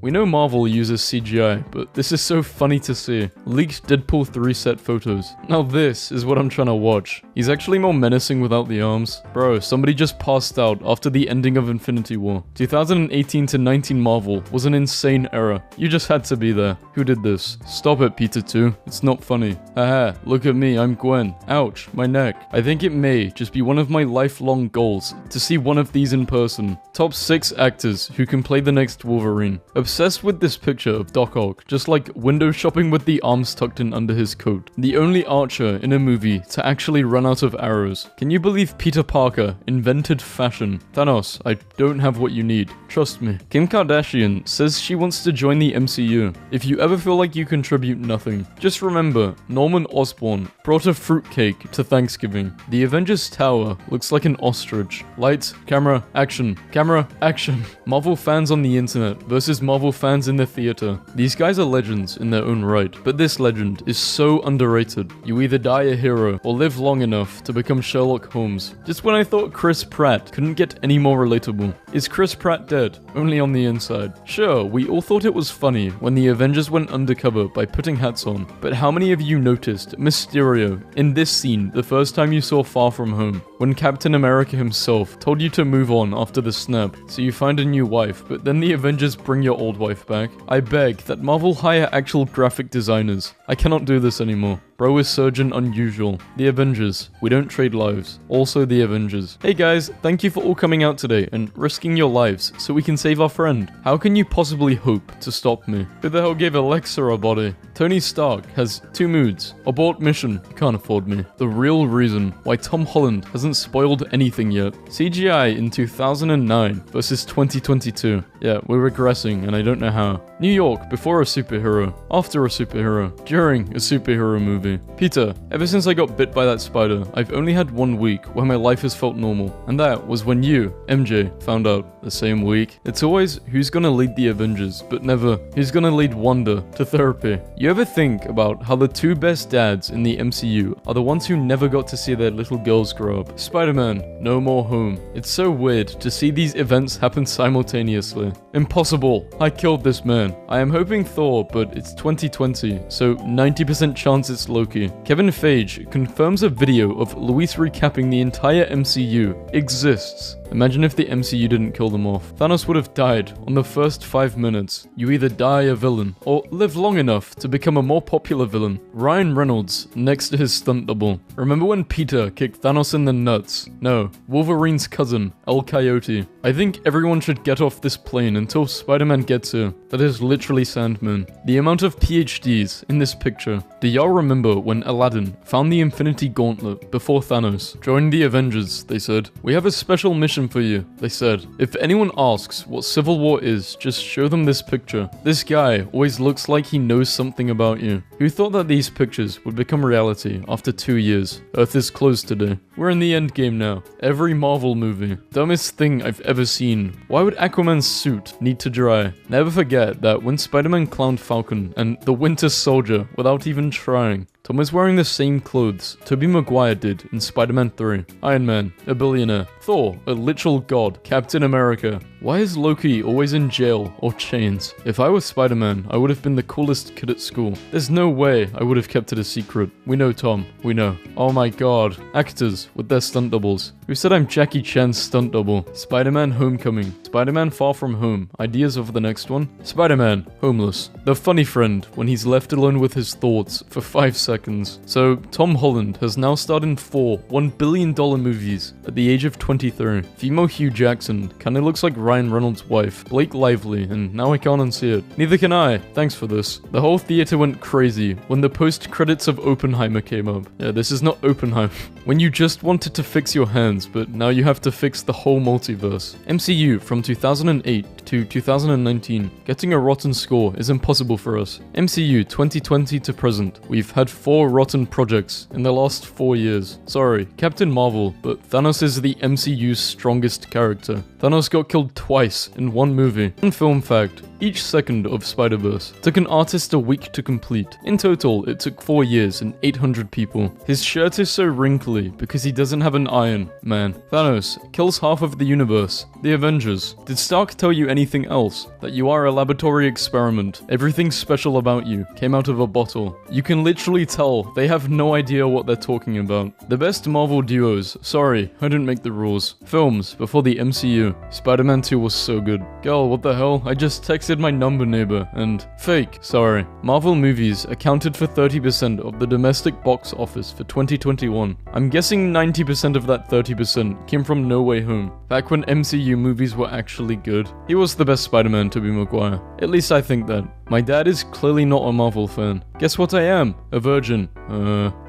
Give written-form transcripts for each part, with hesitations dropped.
We know Marvel uses CGI, but this is so funny to see. Leaked Deadpool 3 set photos. Now this is what I'm trying to watch. He's actually more menacing without the arms. Bro, somebody just passed out after the ending of Infinity War. 2018 to 19 Marvel was an insane era. You just had to be there. Who did this? Stop it, Peter 2. It's not funny. Haha, look at me, I'm Gwen. Ouch, my neck. I think it may just be one of my lifelong goals to see one of these in person. Top 6 actors who can play the next Wolverine. Obsessed with this picture of Doc Ock, just like window shopping with the arms tucked in under his coat. The only archer in a movie to actually run out of arrows. Can you believe Peter Parker invented fashion? Thanos, I don't have what you need. Trust me. Kim Kardashian says she wants to join the MCU. If you ever feel like you contribute nothing, just remember, Norman Osborn brought a fruitcake to Thanksgiving. The Avengers Tower looks like an ostrich. Lights, camera, action. Camera, action. Marvel fans on the internet versus Marvel fans in the theater. These guys are legends in their own right, but this legend is so underrated. You either die a hero or live long enough to become Sherlock Holmes. Just when I thought Chris Pratt couldn't get any more relatable. Is Chris Pratt dead? Only on the inside. Sure, we all thought it was funny when the Avengers went undercover by putting hats on, but how many of you noticed Mysterio in this scene the first time you saw Far From Home, when Captain America himself told you to move on after the snap, so you find a new wife, but then the Avengers bring your old wife back? I beg that Marvel hire actual graphic designers. I cannot do this anymore. Bro is surgeon unusual. The Avengers. We don't trade lives. Also the Avengers. Hey guys, thank you for all coming out today and risking your lives so we can save our friend. How can you possibly hope to stop me? Who the hell gave Alexa a body? Tony Stark has 2 moods. Abort mission. You can't afford me. The real reason why Tom Holland hasn't spoiled anything yet. CGI in 2009 versus 2022. Yeah, we're regressing and I don't know how. New York before a superhero, after a superhero, during a superhero movie. Peter, ever since I got bit by that spider, I've only had 1 week where my life has felt normal. And that was when you, MJ, found out the same week. It's always who's gonna lead the Avengers, but never who's gonna lead Wanda to therapy. You ever think about how the 2 best dads in the MCU are the ones who never got to see their little girls grow up? Spider-Man, No More Home. It's so weird to see these events happen simultaneously. Impossible. I killed this man. I am hoping Thor, but it's 2020, so 90% chance it's Loki. Kevin Feige confirms a video of Luis recapping the entire MCU exists. Imagine if the MCU didn't kill them off. Thanos would have died on the first 5 minutes. You either die a villain, or live long enough to become a more popular villain. Ryan Reynolds next to his stunt double. Remember when Peter kicked Thanos in the nuts? No, Wolverine's cousin, El Coyote. I think everyone should get off this plane until Spider-Man gets here. That is literally Sandman. The amount of PhDs in this picture. Do y'all remember when Aladdin found the Infinity Gauntlet before Thanos? Join the Avengers, they said. We have a special mission for you, they said. If anyone asks what Civil War is, just show them this picture. This guy always looks like he knows something about you. Who thought that these pictures would become reality after 2 years? Earth is closed today. We're in the end game now. Every Marvel movie. Dumbest thing I've ever seen. Why would Aquaman's suit need to dry? Never forget that when Spider-Man clowned Falcon and the Winter Soldier without even trying, Tom was wearing the same clothes Tobey Maguire did in Spider-Man 3. Iron Man, a billionaire. Thor, a literal god. Captain America. Why is Loki always in jail or chains? If I was Spider-Man, I would have been the coolest kid at school. There's no way I would have kept it a secret. We know, Tom. We know. Oh my god. Actors with their stunt doubles. Who said I'm Jackie Chan's stunt double? Spider-Man Homecoming. Spider-Man Far From Home. Ideas of the next one? Spider-Man, homeless. The funny friend when he's left alone with his thoughts for 5 seconds. So, Tom Holland has now starred in 4 $1 billion movies at the age of 23. Female Hugh Jackson kinda looks like Ryan Reynolds' wife, Blake Lively, and now I can't unsee it. Neither can I. Thanks for this. The whole theater went crazy when the post-credits of Oppenheimer came up. Yeah, this is not Oppenheimer. When you just wanted to fix your hands, but now you have to fix the whole multiverse. MCU from 2008 to 2019. Getting a rotten score is impossible for us. MCU 2020 to present. We've had 4 rotten projects in the last 4 years. Sorry, Captain Marvel, but Thanos is the MCU's strongest character. Thanos got killed twice in 1 movie. Fun film fact, Each second of Spider-Verse took an artist a week to complete. In total, it took 4 years and 800 people. His shirt is so wrinkly because he doesn't have an Iron Man. Thanos kills half of the universe. The Avengers. Did Stark tell you anything else? That you are a laboratory experiment. Everything special about you came out of a bottle. You can literally tell they have no idea what they're talking about. The best Marvel duos. Sorry, I didn't make the rules. Films before the MCU. Spider-Man 2 was so good. Girl, what the hell? I just texted my number neighbor and... Fake. Sorry. Marvel movies accounted for 30% of the domestic box office for 2021. I'm guessing 90% of that 30% came from No Way Home. Back when MCU movies were actually good. He was the best Spider-Man, Tobey Maguire. At least I think that. My dad is clearly not a Marvel fan. Guess what I am? A virgin.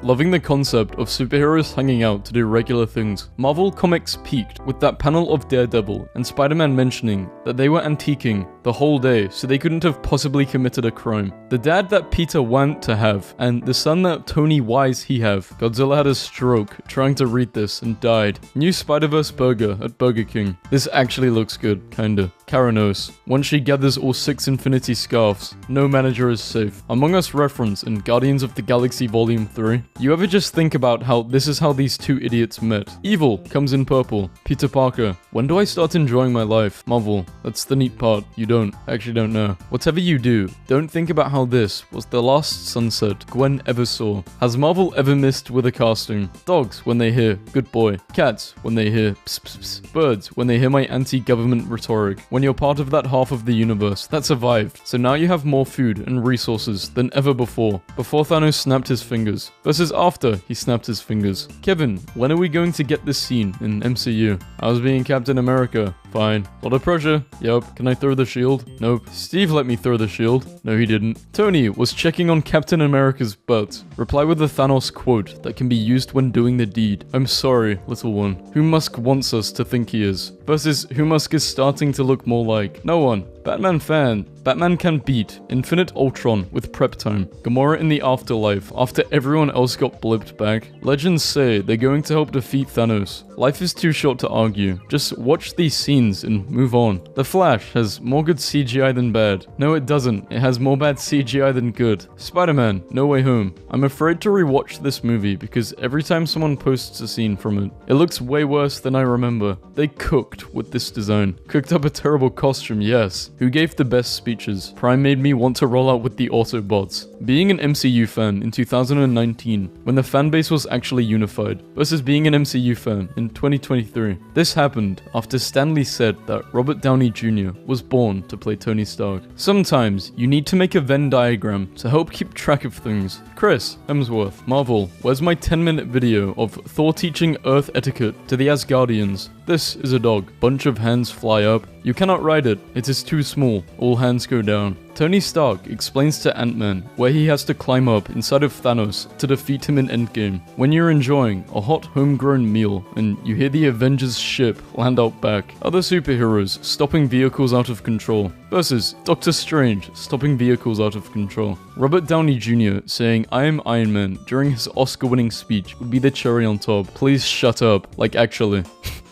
Loving the concept of superheroes hanging out to do regular things. Marvel Comics peaked with that panel of Daredevil and Spider-Man mentioning that they were antiquing the whole day so they couldn't have possibly committed a crime. The dad that Peter want to have and the son that Tony Wise he have. Godzilla had a stroke trying to read this and died. New Spider-Verse burger at Burger King. This actually looks good, kinda. Kara knows. Once she gathers all 6 Infinity Scarfs, no manager is safe. Among Us reference in Guardians of the Galaxy Volume 3. You ever just think about how this is how these two idiots met? Evil comes in purple. Peter Parker. When do I start enjoying my life? Marvel. That's the neat part. You don't. Actually don't know. Whatever you do, don't think about how this was the last sunset Gwen ever saw. Has Marvel ever missed with a casting? Dogs when they hear good boy. Cats when they hear pss pss pss. Birds when they hear my anti-government rhetoric. When you're part of that half of the universe that survived. So now you have more food and resources than ever before. Before Thanos snapped his fingers. Versus after he snapped his fingers. Kevin, when are we going to get this scene in MCU? I was being Captain America. Fine. Lot of pressure. Yup. Can I throw the shield? Nope. Steve let me throw the shield. No, he didn't. Tony was checking on Captain America's butt. Reply with a Thanos quote that can be used when doing the deed. I'm sorry, little one. Who Musk wants us to think he is. Versus who Musk is starting to look more like. No one. Batman fan. Batman can beat Infinite Ultron with prep time. Gamora in the afterlife after everyone else got blipped back. Legends say they're going to help defeat Thanos. Life is too short to argue. Just watch these scenes and move on. The Flash has more good CGI than bad. No, it doesn't. It has more bad CGI than good. Spider-Man, No Way Home. I'm afraid to rewatch this movie because every time someone posts a scene from it, it looks way worse than I remember. They cooked with this design. Cooked up a terrible costume, yes. Who gave the best speeches? Prime made me want to roll out with the Autobots. Being an MCU fan in 2019, when the fanbase was actually unified, versus being an MCU fan in 2023. This happened after Stan Lee said that Robert Downey Jr. was born to play Tony Stark. Sometimes you need to make a Venn diagram to help keep track of things. Chris Hemsworth, Marvel, where's my 10-minute video of Thor teaching Earth etiquette to the Asgardians? This is a dog. Bunch of hands fly up. You cannot ride it. It is too small. All hands go down. Tony Stark explains to Ant-Man where he has to climb up inside of Thanos to defeat him in Endgame. When you're enjoying a hot homegrown meal and you hear the Avengers ship land out back. Other superheroes stopping vehicles out of control. Versus Doctor Strange stopping vehicles out of control. Robert Downey Jr. saying I am Iron Man during his Oscar-winning speech would be the cherry on top. Please shut up. Like actually.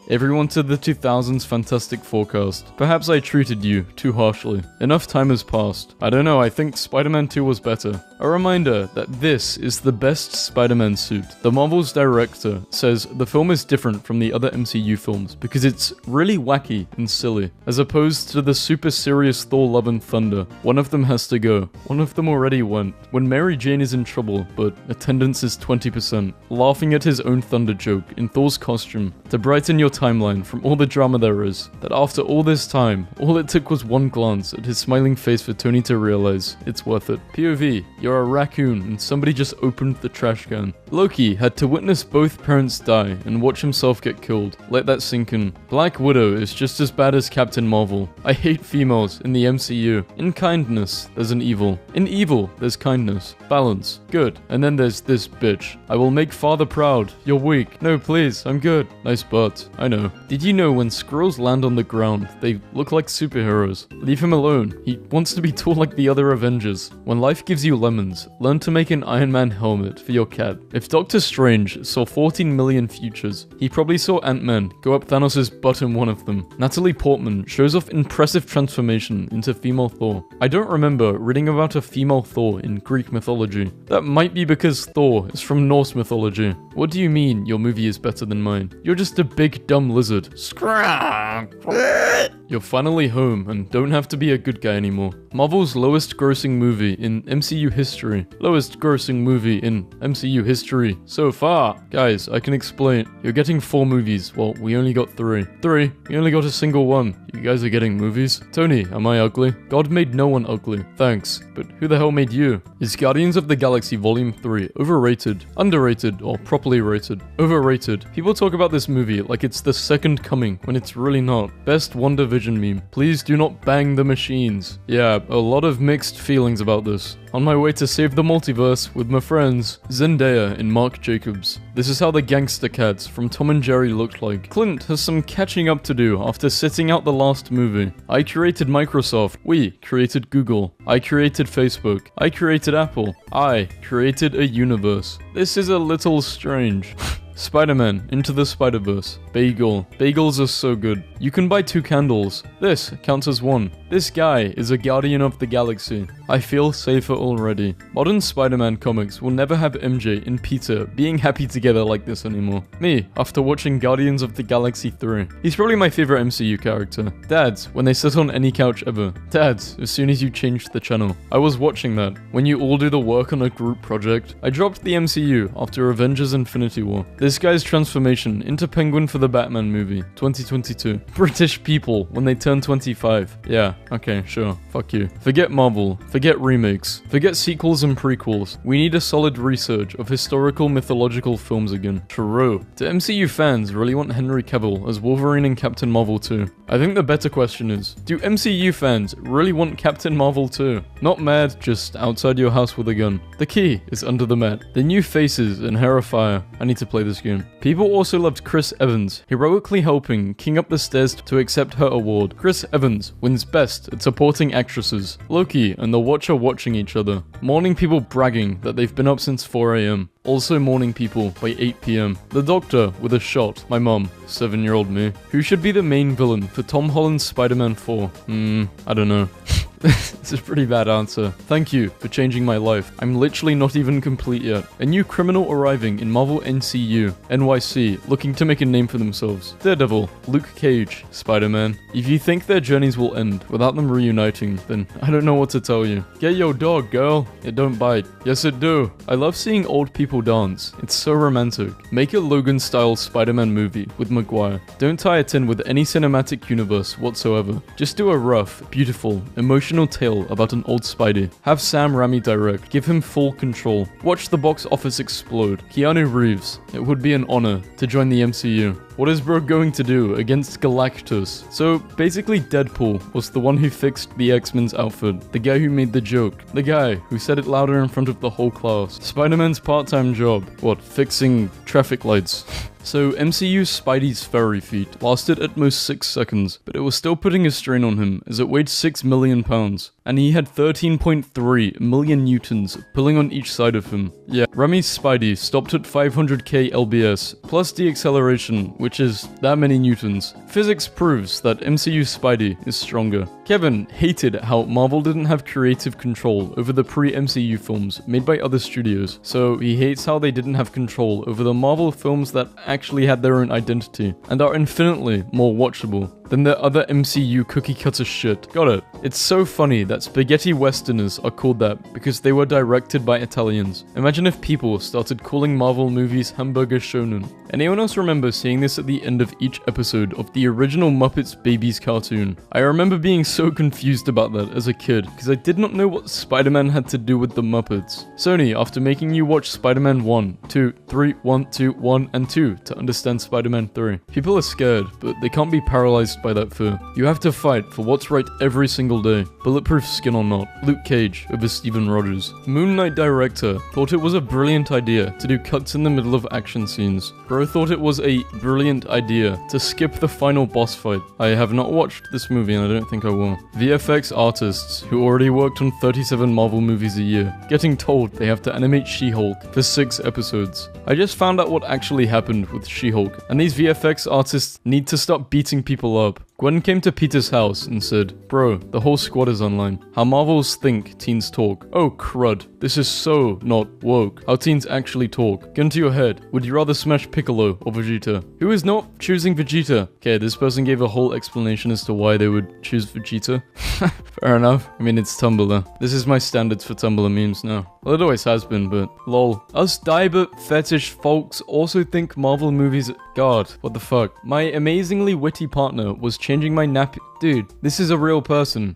Everyone to the 2000s Fantastic Forecast. Perhaps I treated you too harshly. Enough time has passed. I don't know, I think Spider-Man 2 was better. A reminder that this is the best Spider-Man suit. The Marvel's director says the film is different from the other MCU films because it's really wacky and silly, as opposed to the super serious Thor Love and Thunder. One of them has to go. One of them already went. When Mary Jane is in trouble, but attendance is 20%. Laughing at his own Thunder joke in Thor's costume to brighten your timeline from all the drama there is, that after all this time, all it took was one glance at his smiling face for Tony to realize it's worth it. POV, you're a raccoon and somebody just opened the trash can. Loki had to witness both parents die and watch himself get killed. Let that sink in. Black Widow is just as bad as Captain Marvel. I hate females in the MCU. In kindness, there's an evil. In evil, there's kindness. Balance. Good. And then there's this bitch. I will make father proud. You're weak. No, please, I'm good. Nice butt. I know. Did you know when squirrels land on the ground, they look like superheroes? Leave him alone. He wants to be tall like the other Avengers. When life gives you lemons, learn to make an Iron Man helmet for your cat. If Doctor Strange saw 14 million futures, he probably saw Ant-Man go up Thanos' butt in one of them. Natalie Portman shows off impressive transformation into female Thor. I don't remember reading about a female Thor in Greek mythology. That might be because Thor is from Norse mythology. What do you mean your movie is better than mine? You're just a big dumb lizard. You're finally home and don't have to be a good guy anymore. Marvel's lowest grossing movie in MCU history. Lowest grossing movie in MCU history so far. Guys, I can explain. You're getting 4 movies. Well, we only got 3. We only got a single one. You guys are getting movies? Tony, am I ugly? God made no one ugly. Thanks. But who the hell made you? Is Guardians of the Galaxy Volume 3 overrated, underrated, or properly rated? Overrated. People talk about this movie like it's the second coming when it's really not. Best WandaVision meme. Please do not bang the machines. Yeah, a lot of mixed feelings about this. On my way to save the multiverse with my friends, Zendaya and Mark Jacobs. This is how the gangster cats from Tom and Jerry looked like. Clint has some catching up to do after sitting out the last movie. I created Microsoft. We created Google. I created Facebook. I created Apple. I created a universe. This is a little strange. Spider-Man, Into the Spider-Verse. Bagel. Bagels are so good. You can buy 2 candles. This counts as 1. This guy is a guardian of the galaxy. I feel safer already. Modern Spider-Man comics will never have MJ and Peter being happy together like this anymore. Me, after watching Guardians of the Galaxy 3. He's probably my favorite MCU character. Dads, when they sit on any couch ever. Dads, as soon as you changed the channel. I was watching that. When you all do the work on a group project. I dropped the MCU after Avengers Infinity War. This guy's transformation into Penguin for the Batman movie, 2022. British people when they turn 25. Yeah, okay, sure. Fuck you. Forget Marvel. Forget remakes. Forget sequels and prequels. We need a solid research of historical mythological films again. True. Do MCU fans really want Henry Cavill as Wolverine and Captain Marvel 2? I think the better question is, do MCU fans really want Captain Marvel 2? Not mad, just outside your house with a gun. The key is under the mat. The new faces and hair of fire. I need to play this game. People also loved Chris Evans, heroically helping King up the stairs to accept her award. Chris Evans wins best at supporting actresses. Loki and the Watcher watching each other. Morning people bragging that they've been up since 4 AM. Also morning people by 8 PM. The Doctor with a shot. My mom, 7-year-old me. Who should be the main villain for Tom Holland's Spider-Man 4? I don't know. It's a pretty bad answer. Thank you for changing my life. I'm literally not even complete yet. A new criminal arriving in Marvel NCU. NYC, looking to make a name for themselves. Daredevil, Luke Cage, Spider-Man. If you think their journeys will end without them reuniting, then I don't know what to tell you. Get your dog, girl. It don't bite. Yes, it do. I love seeing old people dance. It's so romantic. Make a Logan-style Spider-Man movie with Maguire. Don't tie it in with any cinematic universe whatsoever. Just do a rough, beautiful, emotional tale about an old Spidey. Have Sam Raimi direct. Give him full control. Watch the box office explode. Keanu Reeves. It would be an honor to join the MCU. What is bro going to do against Galactus? So basically Deadpool was the one who fixed the X-Men's outfit. The guy who made the joke. The guy who said it louder in front of the whole class. Spider-Man's part-time job. What? Fixing traffic lights. So MCU's Spidey's furry feet lasted at most 6 seconds, but it was still putting a strain on him as it weighed 6 million pounds, and he had 13.3 million newtons pulling on each side of him. Yeah, Raimi's Spidey stopped at 500k lbs, plus deacceleration, which is that many newtons. Physics proves that MCU Spidey is stronger. Kevin hated how Marvel didn't have creative control over the pre-MCU films made by other studios, so he hates how they didn't have control over the Marvel films that actually had their own identity, and are infinitely more watchable than the other MCU cookie cutter shit. Got it. It's so funny that spaghetti westerners are called that because they were directed by Italians. Imagine if people started calling Marvel movies hamburger shonen. Anyone else remember seeing this at the end of each episode of the original Muppets Babies cartoon? I remember being so so confused about that as a kid, because I did not know what Spider-Man had to do with the Muppets. Sony, after making you watch Spider-Man 1, 2, 3, 1, 2, 1, and 2 to understand Spider-Man 3. People are scared, but they can't be paralyzed by that fear. You have to fight for what's right every single day, bulletproof skin or not. Luke Cage over Steven Rogers. Moon Knight director thought it was a brilliant idea to do cuts in the middle of action scenes. Bro thought it was a brilliant idea to skip the final boss fight. I have not watched this movie and I don't think I will. VFX artists who already worked on 37 Marvel movies a year, getting told they have to animate She-Hulk for 6 episodes. I just found out what actually happened with She-Hulk, and these VFX artists need to stop beating people up. Gwen came to Peter's house and said, "Bro, the whole squad is online. How Marvels think teens talk. Oh crud, this is so not woke. How teens actually talk. Gun to your head, would you rather smash Piccolo or Vegeta? Who is not choosing Vegeta?" Okay, this person gave a whole explanation as to why they would choose Vegeta. Fair enough. I mean, it's Tumblr. This is my standards for Tumblr memes now. Well, it always has been, but lol. Us diaper fetish folks also think Marvel movies... God, what the fuck? My amazingly witty partner was changing my nappy... Dude, this is a real person.